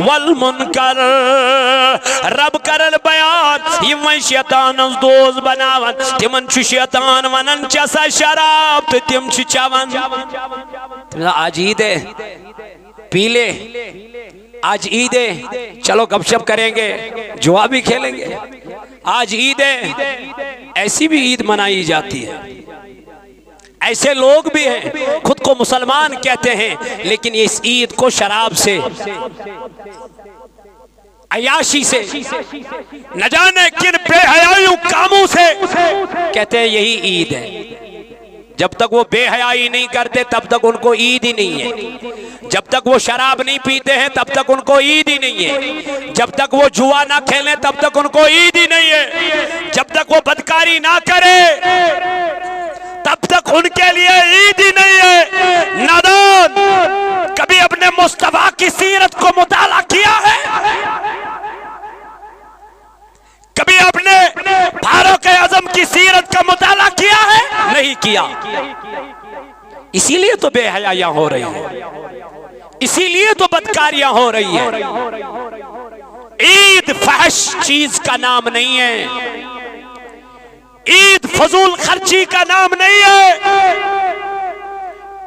والمنکر رب کرل بیان یمن شیطان دوز بناون تمن چھ شیطان ونن چسا شراب تو تم چھ چون آج عید ہے پی لے آج عید ہے چلو گپ شپ کریں گے جوا بھی کھیلیں گے آج عید ہے ایسی بھی عید منائی جاتی ہے ایسے لوگ بھی ہیں خود کو مسلمان کہتے ہیں لیکن اس عید کو شراب سے عیاشی سے نہ جانے کن بے حیائیوں کاموں سے کہتے ہیں یہی عید ہے جب تک وہ بے حیائی نہیں کرتے تب تک ان کو عید ہی نہیں ہے جب تک وہ شراب نہیں پیتے ہیں تب تک ان کو عید ہی نہیں ہے جب تک وہ جوا نہ کھیلیں تب تک ان کو عید ہی نہیں ہے جب تک وہ بدکاری نہ کرے تب تک ان کے لیے عید ہی نہیں ہے نادان کبھی اپنے مصطفیٰ کی سیرت کو مطالعہ کیا ہے کبھی اپنے فاروق اعظم کی سیرت کا مطالعہ کیا ہے نہیں کیا اسی لیے تو بے حیائیاں ہو رہی ہیں اسی لیے تو بدکاریاں ہو رہی ہیں عید فحش چیز کا نام نہیں ہے عید فضول خرچی کا نام نہیں ہے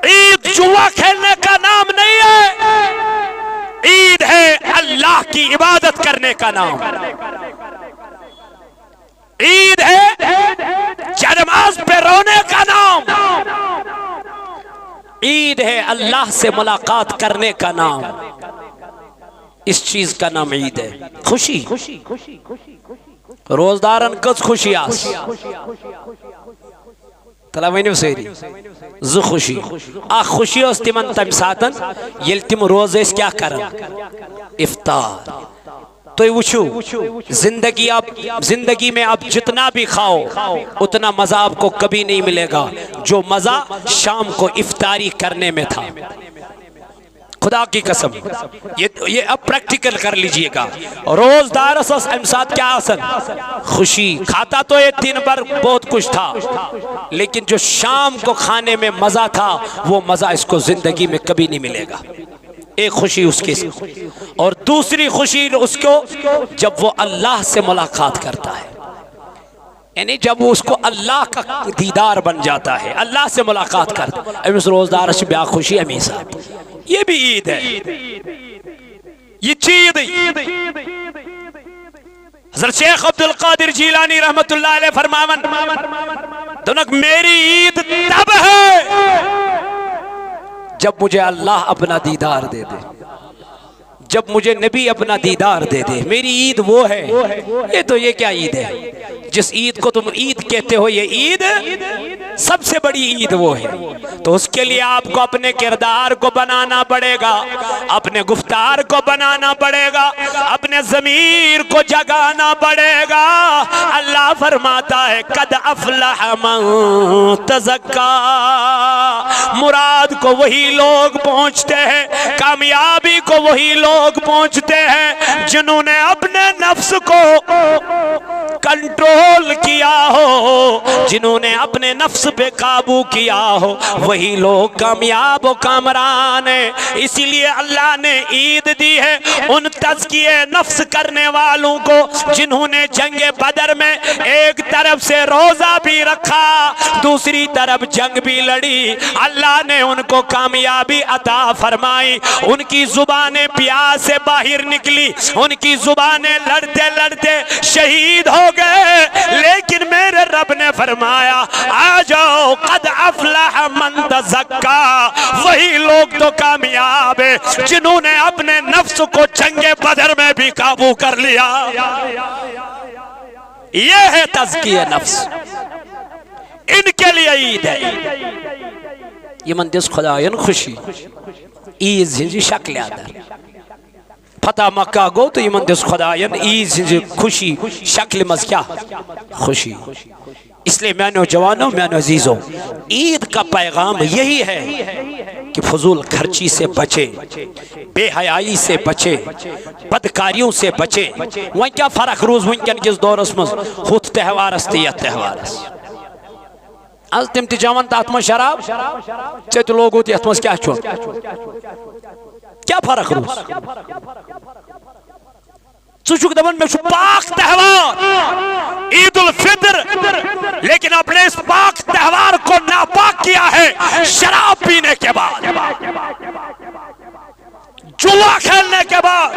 عید جوا کھیلنے کا نام نہیں ہے عید ہے اللہ کی عبادت کرنے کا نام عید ہے جنماز پہ رونے کا نام عید ہے اللہ سے ملاقات کرنے کا نام اس چیز کا نام عید ہے خوشی روزدارن کس خوشی آس تلا ونیو سیری ز خوشی آ خوشی اس تمن تم ساتن یل تم روز اس کیا کرن افطار تو یہ وچھو زندگی میں آپ جتنا بھی کھاؤ اتنا مزہ آپ کو کبھی نہیں ملے گا جو مزہ شام کو افطاری کرنے میں تھا خدا کی قسم یہ اب پریکٹیکل کر لیجئے گا روزدار اساس امساد کیا آسن خوشی کھاتا تو یہ دن پر بہت کچھ تھا لیکن جو شام کو کھانے میں مزہ تھا وہ مزہ اس کو زندگی میں کبھی نہیں ملے گا ایک خوشی اس کے اور دوسری خوشی اس کو جب وہ اللہ سے ملاقات کرتا ہے یعنی جب وہ اس کو اللہ کا دیدار بن جاتا ہے اللہ سے ملاقات کرتا ہے امیس روزدار سے بیا خوشی امیس یہ بھی عید ہے یہ چیز حضرت شیخ عبدالقادر جیلانی رحمت اللہ علیہ فرماون دونک میری عید تب ہے جب مجھے اللہ اپنا دیدار دے دے جب مجھے نبی اپنا دیدار دے دے میری عید وہ ہے یہ تو یہ کیا عید ہے جس عید کو تم عید کہتے ہو یہ عید سب سے بڑی عید وہ ہے تو اس کے لیے آپ کو اپنے کردار کو بنانا پڑے گا اپنے گفتار کو بنانا پڑے گا اپنے ضمیر کو جگانا پڑے گا اللہ فرماتا ہے قد افلح من تزکا مراد کو وہی لوگ پہنچتے ہیں کامیابی کو وہی لوگ پہنچتے ہیں جنہوں نے اپنے نفس کو کنٹرول کیا ہو، جنہوں نے اپنے نفس پہ قابو کیا ہو، وہی لوگ کامیاب و کامران ہیں۔ اسی لیے اللہ نے عید دی ہے ان تزکیے نفس کرنے والوں کو جنہوں نے جنگ بدر میں ایک طرف سے روزہ بھی رکھا، دوسری طرف جنگ بھی لڑی، اللہ نے ان کو کامیابی عطا فرمائی۔ ان کی زبانیں پیاس سے باہر نکلی، ان کی زبانیں لڑتے لڑتے شہید ہو گئے، لیکن میرے رب نے فرمایا آ جاؤ قد افلح من تزکا، وہی لوگ تو کامیاب ہیں جنہوں نے اپنے نفس کو جنگ بدر میں بھی قابو کر لیا۔ یہ ہے تزکیہ نفس، ان کے لیے عید ہے۔ یہ من دس خدایان خوشی عید ہنزی شکل آدھر فتح مکہ گو تو یہ من دس خدایان عید ہنزی خوشی شکل مز کیا خوشی۔ اس لئے میں نوجوانوں میں عزیزوں، عید کا پیغام یہی ہے کہ فضول خرچی سے بچے، بے حیائی سے بچے، بدکاریوں سے بچے۔ وہاں کیا فرق روز ونکن کس دور اس مز خود تہوارس تی یا تہوارس از تم تی جوان تات میں شراب چیت لوگو تی اتمز کیا چھو کیا فرق روز سوچو کہ دبن میں شو پاک تہوار عید الفطر، لیکن اپنے اس پاک تہوار کو ناپاک کیا ہے شراب پینے کے بعد، جوا کھیلنے کے بعد،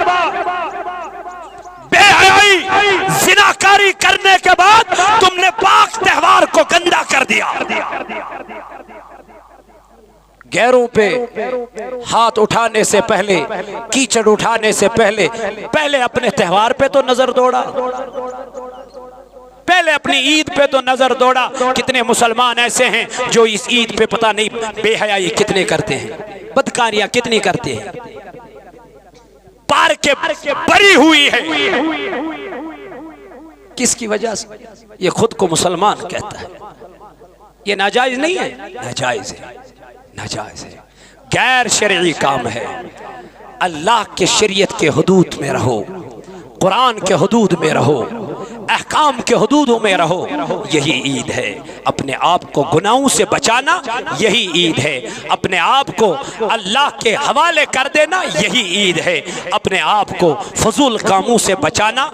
بے حیائی زناکاری کرنے کے بعد تم نے پاک تہوار کو گندا کر دیا۔ غیروں پہ ہاتھ اٹھانے سے پہلے، کیچڑ اٹھانے سے پہلے اپنے تہوار پہ تو نظر دوڑا، پہلے اپنی عید پہ تو نظر دوڑا۔ کتنے مسلمان ایسے ہیں جو اس عید پہ پتہ نہیں بے حیائی کتنے کرتے ہیں، بدکاریاں کتنی کرتے ہیں، پار کے بری ہوئی ہے۔ کس کی وجہ سے؟ یہ خود کو مسلمان کہتا ہے۔ یہ ناجائز نہیں ہے، ناجائز ہے، ناجائز ہے، غیر شرعی کام ہے۔ اللہ کے شریعت کے حدود میں رہو، قرآن کے حدود میں رہو، احکام کے حدودوں میں رہو، یہی عید ہے۔ اپنے آپ کو گناہوں سے بچانا یہی عید ہے، اپنے آپ کو اللہ کے حوالے کر دینا یہی عید ہے، اپنے آپ کو فضول کاموں سے بچانا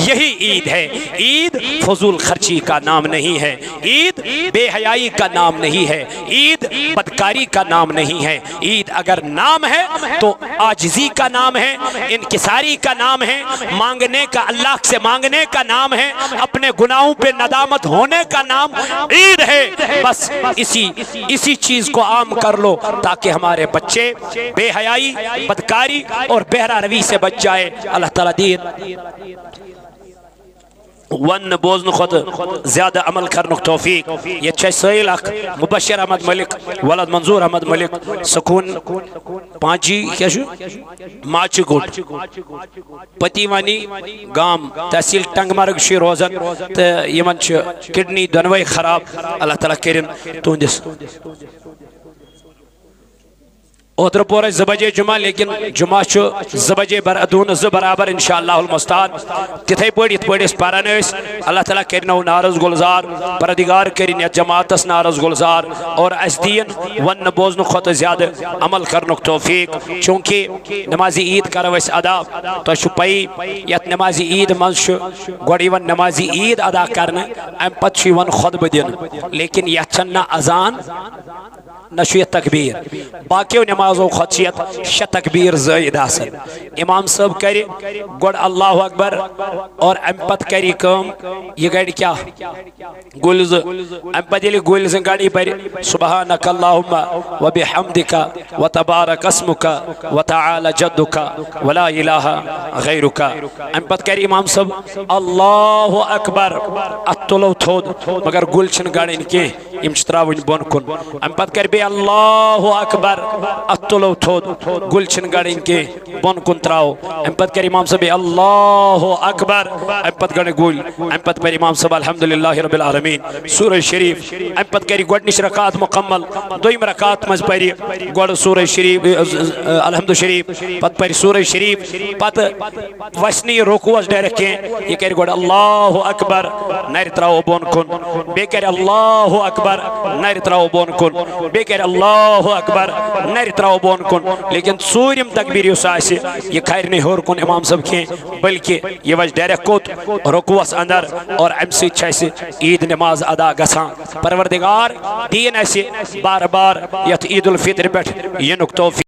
یہی عید ہے۔ عید فضول خرچی کا نام نہیں ہے، عید بے حیائی کا نام نہیں ہے، عید بدکاری کا نام نہیں ہے۔ عید اگر نام ہے تو عاجزی کا نام ہے، انکساری کا نام ہے، مانگنے کا، اللہ سے مانگنے کا نام ہے، اپنے گناہوں پہ ندامت ہونے کا نام عید ہے۔ بس اسی چیز کو عام کر لو تاکہ ہمارے بچے بے حیائی، بدکاری اور بہرہ روی سے بچ جائے۔ اللہ تعالیٰ دین ون بوزن خود زیادہ عمل کرنک توفیق۔ یہ چھے سائل اک مبشر احمد ملک، ولد منظور احمد ملک، سکون پانچی کیا شو ماچی گوٹ پتیوانی گام تحصیل ٹنگ مرگ شی روزن یمن چھ کڈنی دنوئی خراب۔ اللہ تعالیٰ کرن توندس اوتر پورے زبجے جمعہ، لیکن جمعہ چھو زبجے دون برابر انشاءاللہ المستعان تتھے پڑی اس پارانیس۔ اللہ تعالیٰ کرنو نارز گلزار، پردگار کرن یا جماعتس نارز گلزار، اور اسدین ون بوزن خود زیادہ عمل کرنک توفیق۔ چونکہ نمازی عید کرو اس ادا تو شو پئی یت نمازی عید منشو گوڑی ون نمازی عید ادا کرنے ام پت شو ون خطبہ دین، لیکن یت چھنا اذان نشویت تکبیر، باقیو نمازو خدشیت شہ تکبیر زائد آسن۔ امام صاحب کری گوڑ اللہ اکبر اور امپت کری کام یہ گاڑی کیا گلز، امپت یلی گلز گاڑی پر سبحانک اللہم و بحمدک و تبارک اسمک و تعالی جدک و لا الہ غیرک۔ امپت کری امام صاحب اللہ اکبر اتلو تھود مگر گل چھن گاڑی انکی یم تراون بون کن ام پت کر بی اللہ اکبر ات تلو تھود گل چھن گڑن کے بون کن تراو ام پت کر امام صاحب اللہ اکبر ام پت گڑ گل ام پت پر امام صاحب الحمدللہ رب العالمین سورہ شریف ام پت کر گوڈنش رکعت مکمل دویم رکعت مز پری گوڑ سورہ شریف الحمد شریف پت پری سورہ شریف پت وسنی رکوعس ڈائریکٹ کے یہ کر گوڑ اللہ اکبر نیر تراو بون کن بے کر اللہ اکبر نیر تراو بون کن بے کر اللہ اکبر نیر تراو بون کن لیکن سوریم تکبیر اس آئیسے یہ خیر نہیں ہور کن امام صاحب کے بلکہ یہ وجہ ڈائریکٹ کوت رکوعس اندر اور امسی چھائیسے عید نماز ادا گسان پروردگار دین ایسے بار بار یت عید الفطر بیٹھ یہ نکتو